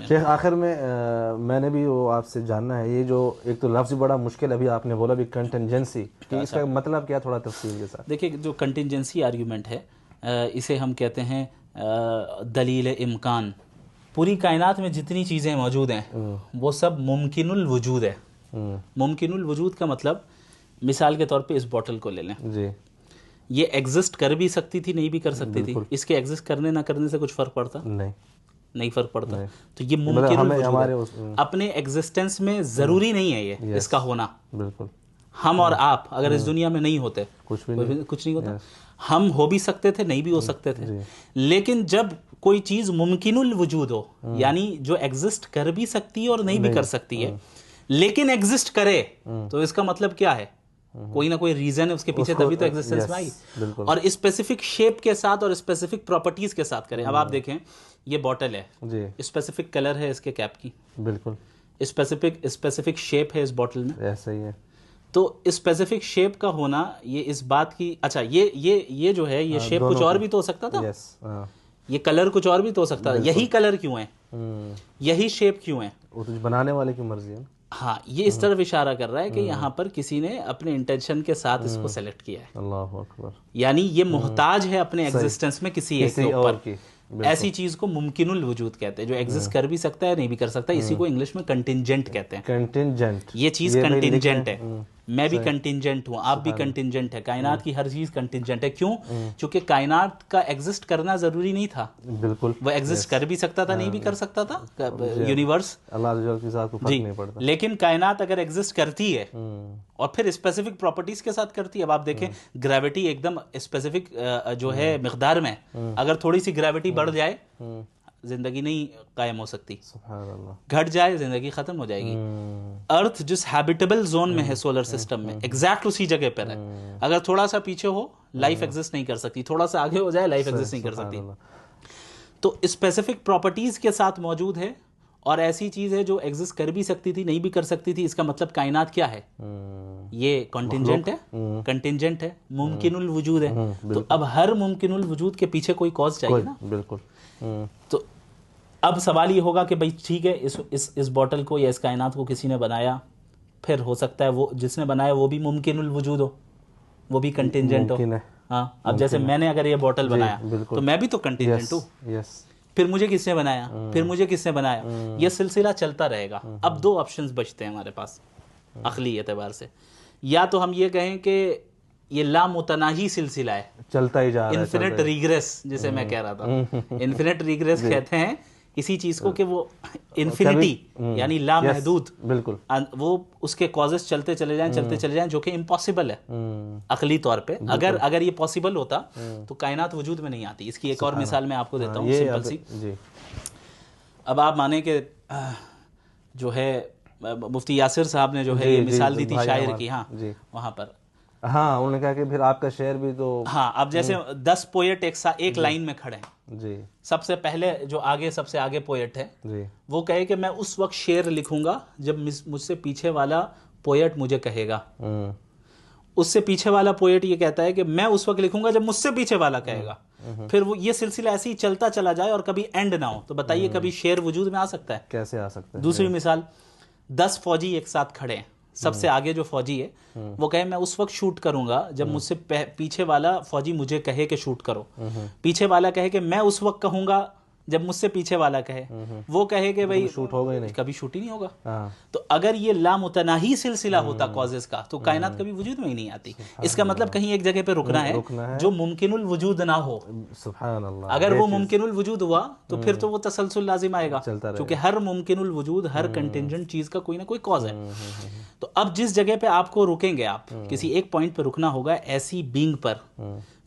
شیخ آخر میں نے بھی وہ آپ سے جاننا ہے، یہ جو ایک تو لفظ بڑا مشکل ابھی آپ نے بولا بھی کنٹنجنسی، کہ اس کا مطلب کیا، تھوڑا تفصیل کے ساتھ؟ دیکھیں جو کنٹنجنسی آرگیومنٹ ہے اسے ہم کہتے ہیں دلیل امکان. پوری کائنات میں جتنی چیزیں موجود ہیں وہ سب ممکن الوجود ہے. ممکن الوجود کا مطلب مثال کے طور پہ اس بوٹل کو لے لیں. جی. یہ ایگزسٹ کر بھی سکتی تھی، نہیں بھی کر سکتی تھی. اس کے ایگزسٹ کرنے نہ کرنے سے کچھ فرق پڑتا؟ نہیں فرق پڑتا. تو یہ ممکن الوجود ہے. اپنے ایگزسٹنس میں ضروری نہیں ہے یہ اس کا ہونا. بالکل. ہم اور آپ اگر اس دنیا میں نہیں ہوتے کچھ نہیں ہوتا. ہم ہو بھی سکتے تھے، نہیں بھی ہو سکتے تھے. لیکن جب کوئی چیز ممکن الوجود ہو، یعنی جو ایگزسٹ کر بھی سکتی ہے اور نہیں بھی کر سکتی ہے لیکن ایگزسٹ کرے، تو اس کا مطلب کیا ہے؟ کوئی نہ کوئی ریزن ہے اس کے پیچھے، تبھی تو ایگزسٹنس میں آئی. اور اسپیسیفک شیپ کے ساتھ اور اسپیسیفک پراپرٹیز کے ساتھ کریں. اب آپ دیکھیں یہ بوٹل ہے، اسپیسیفک کلر ہے اس کے کیپ کی، بالکل اسپیسیفک شیپ ہے اس بوٹل میں. ایسا ہی ہے. تو اسپیسیفک شیپ کا ہونا یہ اس بات کی، اچھا یہ جو ہے یہ شیپ کچھ اور بھی تو ہو سکتا تھا، یہ کلر کچھ اور بھی تو ہو سکتا تھا. یہی کلر کیوں ہے، یہی شیپ کیوں ہے؟ وہ تو بنانے والے کی مرضی ہے. ہاں، یہ اس طرف اشارہ کر رہا ہے کہ یہاں پر کسی نے اپنے انٹینشن کے ساتھ اس کو سیلیکٹ کیا ہے. اللہ اکبر. یعنی یہ محتاج ہے اپنے ایگزسٹنس میں کسی ایک کے اوپر. ایسی چیز کو ممکن الوجود کہتے ہیں جو ایگزسٹ کر بھی سکتا ہے نہیں بھی کر سکتا. اسی کو انگلش میں کنٹینجنٹ کہتے ہیں. کنٹینجنٹ، یہ چیز کنٹینجنٹ ہے. میں بھی کنٹینجنٹ ہوں، آپ بھی کنٹینجنٹ ہے. کائنات کی ہر چیز کنٹینجنٹ ہے. کیوں؟ چونکہ کائنات کا ایگزسٹ کرنا ضروری نہیں تھا. بالکل. وہ ایگزسٹ کر بھی سکتا تھا، نہیں بھی کر سکتا تھا. یونیورس اللہ کی ذات کو فرق نہیں پڑتا. لیکن کائنات اگر ایگزسٹ کرتی ہے اور پھر اسپیسیفک پراپرٹیز کے ساتھ کرتی ہے. اب آپ دیکھیں گریوٹی ایک دم اسپیسیفک جو ہے مقدار میں، اگر تھوڑی سی گریوٹی بڑھ جائے زندگی نہیں قائم ہو سکتی. سبحان اللہ. گھٹ جائے زندگی ختم ہو جائے گی. ارتھ جس ہیبیٹیبل زون میں ہے سولر سسٹم میں، ایگزیکٹ اسی جگہ پر ہے. اگر تھوڑا سا پیچھے ہو لائف ایگزسٹ نہیں کر سکتی، تھوڑا سا آگے ہو جائے لائف ایگزسٹ نہیں کر سکتی. تو اسپیسیفک پراپرٹیز کے ساتھ موجود ہے اور ایسی چیز ہے جو ایگزسٹ کر بھی سکتی تھی نہیں بھی کر سکتی تھی. اس کا مطلب کائنات کیا ہے؟ یہ کنٹینجنٹ ہے. کنٹینجنٹ ہے، ممکن الوجود ہے. تو اب ہر ممکن الوجود کے پیچھے کوئی کاز چاہیے نا. بالکل. تو اب سوال یہ ہوگا کہ بھائی ٹھیک ہے، اس بوٹل کو یا اس کائنات کو کسی نے بنایا، پھر ہو سکتا ہے وہ جس نے بنایا وہ بھی ممکن الوجود ہو، وہ بھی کنٹینجنٹ ہو. ہاں، اب جیسے میں نے اگر یہ بوٹل بنایا تو میں بھی تو کنٹینجنٹ ہوں. پھر مجھے کس نے بنایا، پھر مجھے کس نے بنایا، یہ سلسلہ چلتا رہے گا. اب دو آپشنز بچتے ہیں ہمارے پاس عقلی اعتبار سے. یا تو ہم یہ کہیں کہ یہ لامتناہی سلسلہ ہے، چلتا ہی جا رہا ہے، انفینٹ ریگریس جسے میں کہہ رہا تھا. انفینٹ ریگریس کہتے ہیں کسی چیز کو کہ وہ انفینٹی یعنی لامحدود، بالکل وہ اس کے کازز چلتے چلے جائیں جو کہ امپاسبل ہے عقلی طور پہ. اگر یہ پاسبل ہوتا تو کائنات وجود میں نہیں آتی. اس کی ایک اور مثال میں آپ کو دیتا ہوں سمپل سی. اب آپ مانیں کہ جو ہے مفتی یاسر صاحب نے جو ہے یہ مثال دی تھی شاعر کی، ہاں وہاں پر، ہاں انہوں نے کہا کہ پھر آپ کا شعر بھی تو، ہاں اب جیسے 10 پوئٹ ایک لائن میں کھڑے ہیں. جی. سب سے پہلے جو سب سے آگے پوئٹ ہے وہ کہے کہ میں اس وقت شعر لکھوں گا جب مجھ سے پیچھے والا پوئٹ مجھے کہے گا. اس سے پیچھے والا پوئٹ یہ کہتا ہے کہ میں اس وقت لکھوں گا جب مجھ سے پیچھے والا کہے گا. پھر وہ یہ سلسلہ ایسے ہی چلتا چلا جائے اور کبھی اینڈ نہ ہو. تو بتائیے کبھی شعر وجود میں آ سکتا ہے؟ کیسے آ سکتا ہے؟ دوسری مثال، 10 فوجی ایک ساتھ کھڑے ہیں. سب سے آگے جو فوجی ہے وہ کہے میں اس وقت شوٹ کروں گا جب مجھ سے پیچھے والا فوجی مجھے کہے کہ شوٹ کرو. پیچھے والا کہے کہ میں اس وقت کہوں گا جب مجھ سے پیچھے والا کہے. وہ کہے کہ بھائی شوٹ ہوگا ہی نہیں، کبھی شوٹ ہی نہیں ہوگا. تو اگر یہ لامتناہی سلسلہ ہوتا کازز کا تو کائنات کبھی وجود میں ہی نہیں آتی. اس کا مطلب کہیں ایک جگہ پہ رکنا ہے جو ممکن الوجود نہ ہو. سبحان اللہ. اگر وہ ممکن الوجود ہوا تو پھر تو وہ تسلسل لازم آئے گا، کیونکہ ہر ممکن الوجود، ہر کنٹینجنٹ چیز کا کوئی نہ کوئی کاز ہے. تو اب جس جگہ پہ آپ کو رکیں گے، آپ کسی ایک پوائنٹ پہ رکنا ہوگا ایسی بینگ پر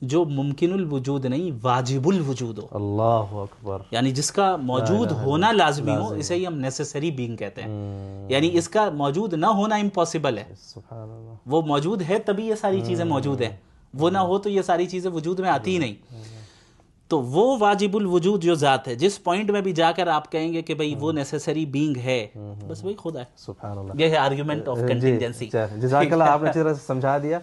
جو ممکن الوجود نہیں واجب الوجود ہو. اللہ اکبر. یعنی جس کا موجود ہونا لازمی ہو، اسے ہی ہم نیسیسری بینگ کہتے ہیں. یعنی اس کا موجود نہ ہونا امپاسبل ہے. سبحان اللہ. وہ موجود ہے تبھی یہ ساری چیزیں موجود ہیں، وہ نہ ہو تو یہ ساری چیزیں وجود میں آتی ہی نہیں. تو وہ واجب الوجود جو ذات ہے، جس پوائنٹ میں بھی جا کر آپ کہیں گے کہ بھئی وہ نیسیسری بینگ ہے، بس وہی خدا ہے. سبحان اللہ. یہ ہے آرگیومنٹ آف کنٹینجنسی. جزاک اللہ، آپ نے اچھی طرح سے سمجھا دیا.